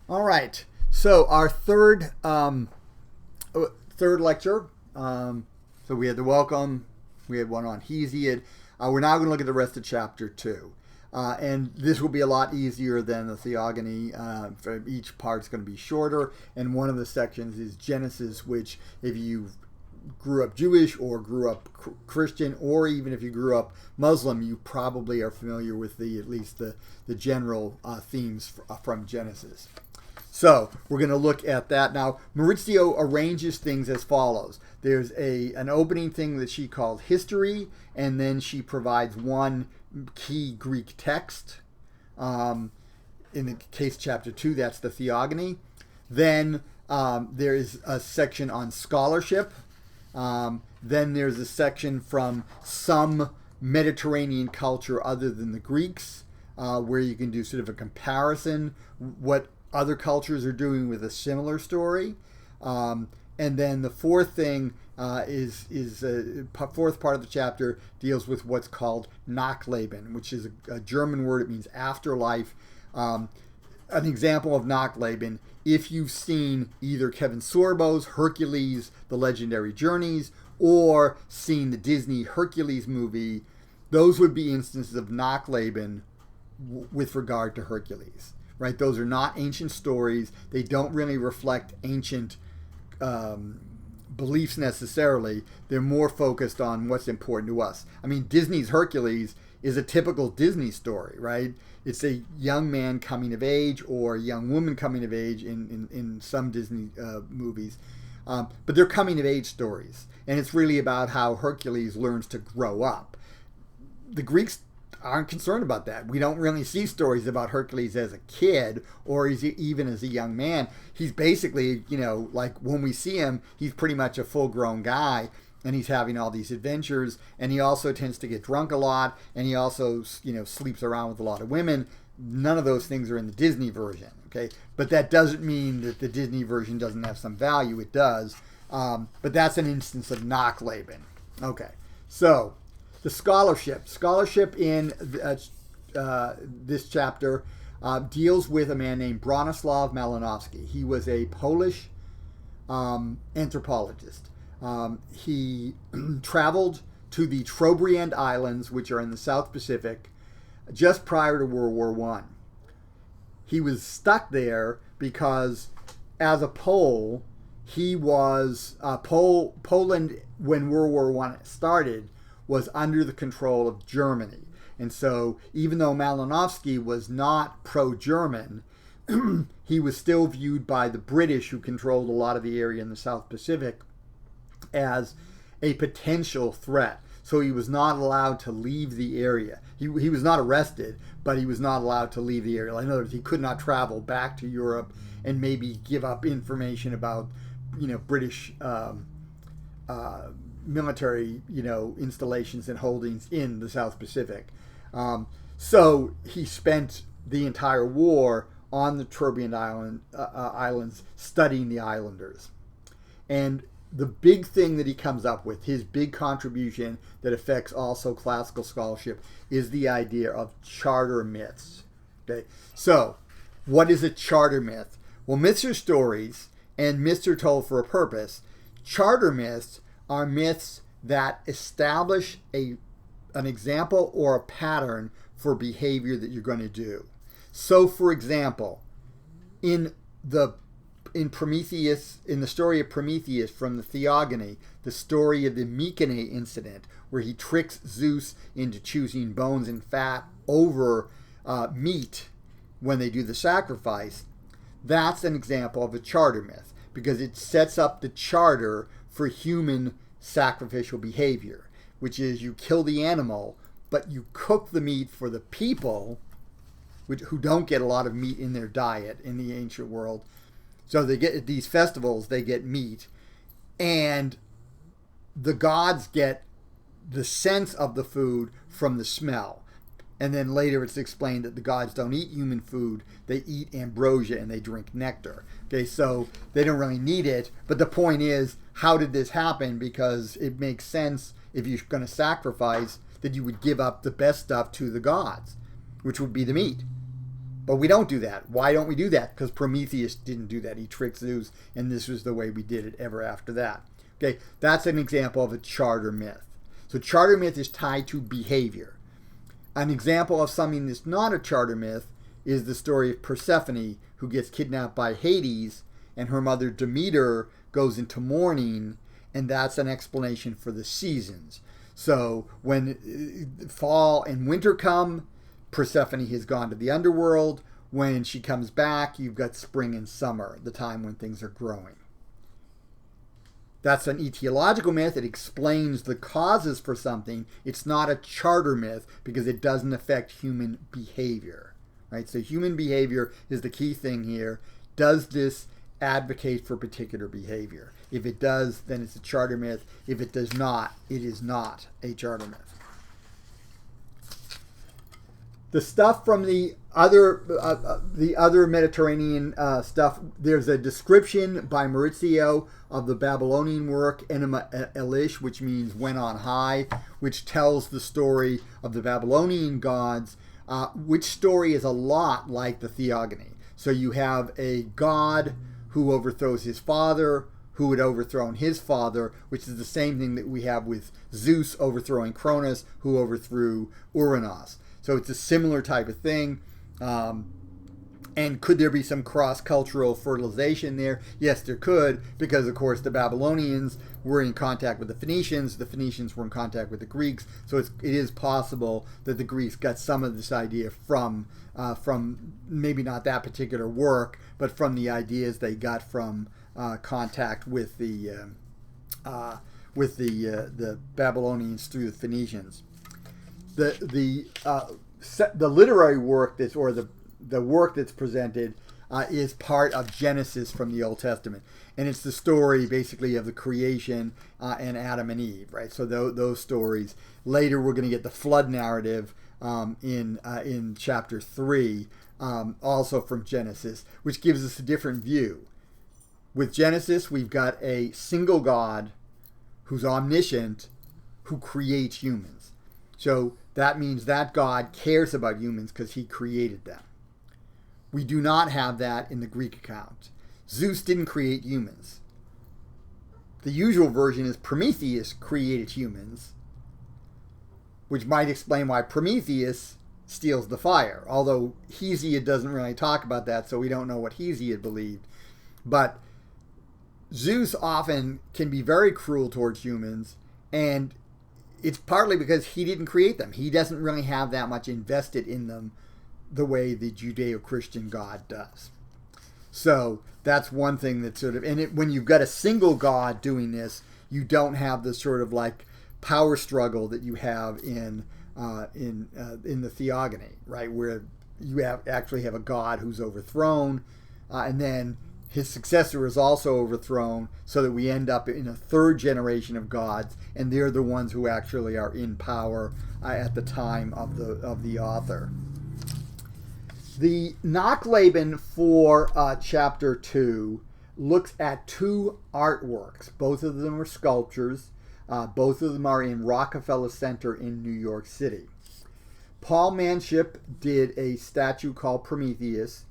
All right. So our third lecture. So we had the welcome. We had one on Hesiod. We're now going to look at the rest of chapter 2. And this will be a lot easier than the Theogony. For each part's going to be shorter. And one of the sections is Genesis, which if you grew up Jewish or grew up Christian, or even if you grew up Muslim, you probably are familiar with at least the general themes from Genesis. So we're going to look at that. Now, Maurizio arranges things as follows. There's an opening thing that she called history, and then she provides one key Greek text. In the case chapter 2, that's the Theogony. Then there is a section on scholarship. Then there's a section from some Mediterranean culture other than the Greeks, where you can do sort of a comparison, what other cultures are doing with a similar story. And then the fourth thing fourth part of the chapter deals with what's called Nachleben, which is a German word. It means afterlife. An example of Nachleben, if you've seen either Kevin Sorbo's Hercules, The Legendary Journeys, or seen the Disney Hercules movie, those would be instances of Nachleben with regard to Hercules. Right? Those are not ancient stories. They don't really reflect ancient beliefs necessarily. They're more focused on what's important to us. I mean, Disney's Hercules is a typical Disney story, right? It's a young man coming of age or a young woman coming of age in some Disney movies. But they're coming of age stories. And it's really about how Hercules learns to grow up. The Greeks aren't concerned about that. We don't really see stories about Hercules as a kid or even as a young man. He's basically, like when we see him, he's pretty much a full-grown guy, and he's having all these adventures, and he also tends to get drunk a lot, and he also, sleeps around with a lot of women. None of those things are in the Disney version, okay? But that doesn't mean that the Disney version doesn't have some value. It does. But that's an instance of Nachleben. Okay, so the scholarship in this chapter deals with a man named Bronislaw Malinowski. He was a Polish anthropologist. He traveled to the Trobriand Islands, which are in the South Pacific, just prior to World War I. He was stuck there because, as a Pole, he was Poland when World War I started was under the control of Germany. And so even though Malinowski was not pro-German, he was still viewed by the British, who controlled a lot of the area in the South Pacific, as a potential threat. So he was not allowed to leave the area. He was not arrested, but he was not allowed to leave the area. In other words, he could not travel back to Europe and maybe give up information about, British military, installations and holdings in the South Pacific. So he spent the entire war on the Trobriand Islands studying the islanders. And the big thing that he comes up with, his big contribution that affects also classical scholarship, is the idea of charter myths. Okay, so what is a charter myth? Well, myths are stories, and myths are told for a purpose. Charter myths are myths that establish an example or a pattern for behavior that you're going to do. So, for example, in Prometheus, in the story of Prometheus from the Theogony, the story of the Mycenae incident, where he tricks Zeus into choosing bones and fat over meat when they do the sacrifice, that's an example of a charter myth, because it sets up the charter for human sacrificial behavior, which is you kill the animal, but you cook the meat for the people who don't get a lot of meat in their diet in the ancient world. So they get at these festivals, they get meat, and the gods get the sense of the food from the smell. And then later it's explained that the gods don't eat human food, they eat ambrosia and they drink nectar. Okay, so they don't really need it, but the point is, how did this happen? Because it makes sense, if you're going to sacrifice, that you would give up the best stuff to the gods, which would be the meat. But we don't do that. Why don't we do that? Because Prometheus didn't do that. He tricked Zeus, and this was the way we did it ever after that. Okay, that's an example of a charter myth. So charter myth is tied to behavior. An example of something that's not a charter myth is the story of Persephone, who gets kidnapped by Hades, and her mother Demeter goes into mourning, and that's an explanation for the seasons. So when fall and winter come, Persephone has gone to the underworld. When she comes back, you've got spring and summer, the time when things are growing. That's an etiological myth. It explains the causes for something. It's not a charter myth because it doesn't affect human behavior. Right? So human behavior is the key thing here. Does this advocate for particular behavior? If it does, then it's a charter myth. If it does not, it is not a charter myth. The stuff from the other Mediterranean stuff, there's a description by Maurizio of the Babylonian work Enuma Elish, which means went on high, which tells the story of the Babylonian gods, which story is a lot like the Theogony. So you have a god who overthrows his father, who had overthrown his father, which is the same thing that we have with Zeus overthrowing Cronus, who overthrew Uranus. So it's a similar type of thing. And could there be some cross-cultural fertilization there? Yes, there could, because, of course, the Babylonians were in contact with the Phoenicians were in contact with the Greeks, so it is possible that the Greeks got some of this idea from maybe not that particular work, but from the ideas they got from contact with the Babylonians through the Phoenicians. The literary work the work that's presented is part of Genesis from the Old Testament, and it's the story basically of the creation and Adam and Eve, right? So those stories. Later, we're going to get the flood narrative in chapter 3, also from Genesis, which gives us a different view. With Genesis, we've got a single God who's omniscient, who creates humans. So that means that God cares about humans because he created them. We do not have that in the Greek account. Zeus didn't create humans. The usual version is Prometheus created humans, which might explain why Prometheus steals the fire, although Hesiod doesn't really talk about that, so we don't know what Hesiod believed. But Zeus often can be very cruel towards humans, and it's partly because he didn't create them. He doesn't really have that much invested in them the way the Judeo-Christian God does. So that's one thing that sort of, and when you've got a single God doing this, you don't have the sort of like power struggle that you have in the Theogony, right? Where you actually have a God who's overthrown, and then his successor is also overthrown, so that we end up in a third generation of gods, and they're the ones who actually are in power at the time of the author. The Nachleben for chapter 2 looks at two artworks. Both of them are sculptures. Both of them are in Rockefeller Center in New York City. Paul Manship did a statue called Prometheus,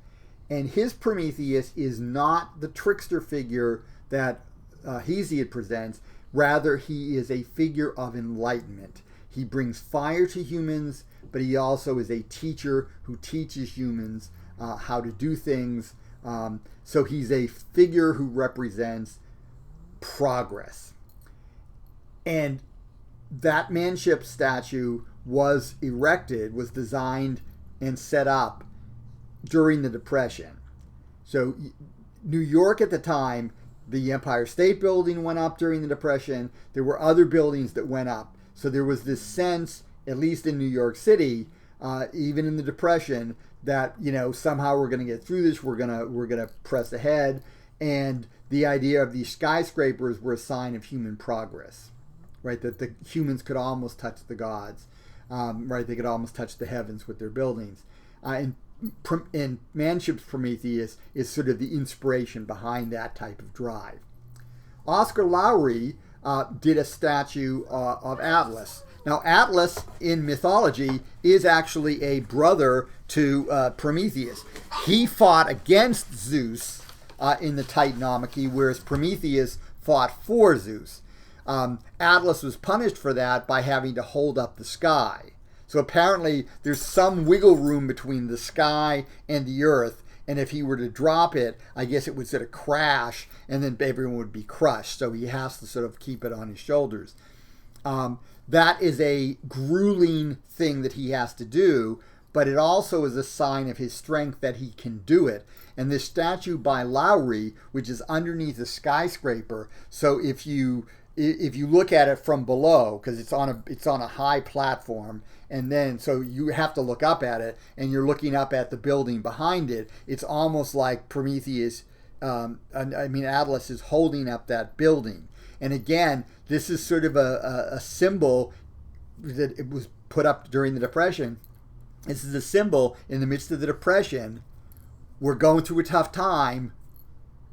and his Prometheus is not the trickster figure that Hesiod presents. Rather, he is a figure of enlightenment. He brings fire to humans, but he also is a teacher who teaches humans how to do things. So he's a figure who represents progress. And that Manship statue was designed and set up during the Depression. So New York at the time, the Empire State Building went up during the Depression. There were other buildings that went up. So there was this sense, at least in New York City, even in the Depression, that somehow we're going to get through this. We're gonna press ahead, and the idea of these skyscrapers were a sign of human progress, right? That the humans could almost touch the gods, right? They could almost touch the heavens with their buildings, and Manship's Prometheus is sort of the inspiration behind that type of drive. Oscar Lowry did a statue of Atlas. Now, Atlas in mythology is actually a brother to Prometheus. He fought against Zeus in the Titanomachy, whereas Prometheus fought for Zeus. Atlas was punished for that by having to hold up the sky. So apparently there's some wiggle room between the sky and the earth, and if he were to drop it, I guess it would sort of crash, and then everyone would be crushed. So he has to sort of keep it on his shoulders. That is a grueling thing that he has to do, but it also is a sign of his strength that he can do it. And this statue by Lowry, which is underneath a skyscraper, so if you look at it from below, because it's on a high platform, and then so you have to look up at it, and you're looking up at the building behind it. It's almost like Prometheus, Atlas is holding up that building. And again, this is sort of a symbol that it was put up during the Depression. This is a symbol in the midst of the Depression. We're going through a tough time,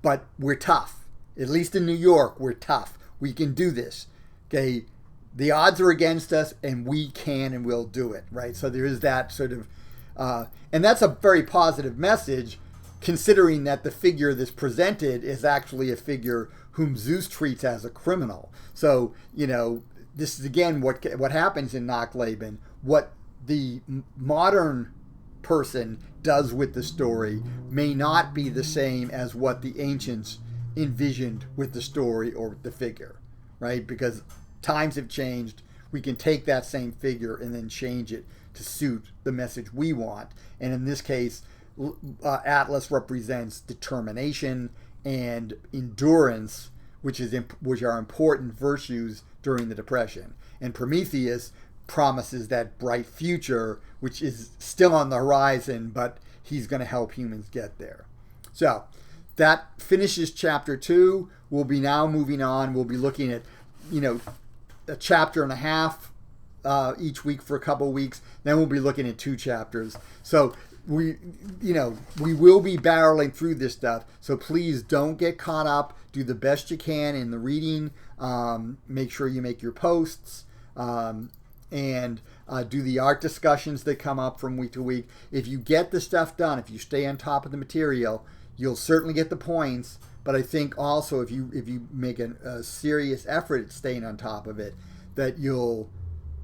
but we're tough. At least in New York, we're tough. We can do this. Okay, the odds are against us, and we can and will do it. Right. So there is that sort of, and that's a very positive message, considering that the figure that's presented is actually a figure whom Zeus treats as a criminal. So this is again what happens in Knock-Laban. What the modern person does with the story may not be the same as what the ancients envisioned with the story or with the figure, right? Because times have changed. We can take that same figure and then change it to suit the message we want. And in this case, Atlas represents determination and endurance, which are important virtues during the Depression. And Prometheus promises that bright future, which is still on the horizon, but he's going to help humans get there. So that finishes chapter 2. We'll be now moving on. We'll be looking at, a chapter and a half each week for a couple of weeks. Then we'll be looking at 2 chapters. So we will be barreling through this stuff. So please don't get caught up. Do the best you can in the reading. Make sure you make your posts. And do the art discussions that come up from week to week. If you get the stuff done, if you stay on top of the material, you'll certainly get the points. But I think also if you make a serious effort at staying on top of it, that you'll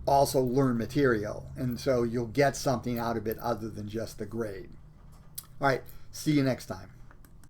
also learn material. And so you'll get something out of it other than just the grade. All right, see you next time.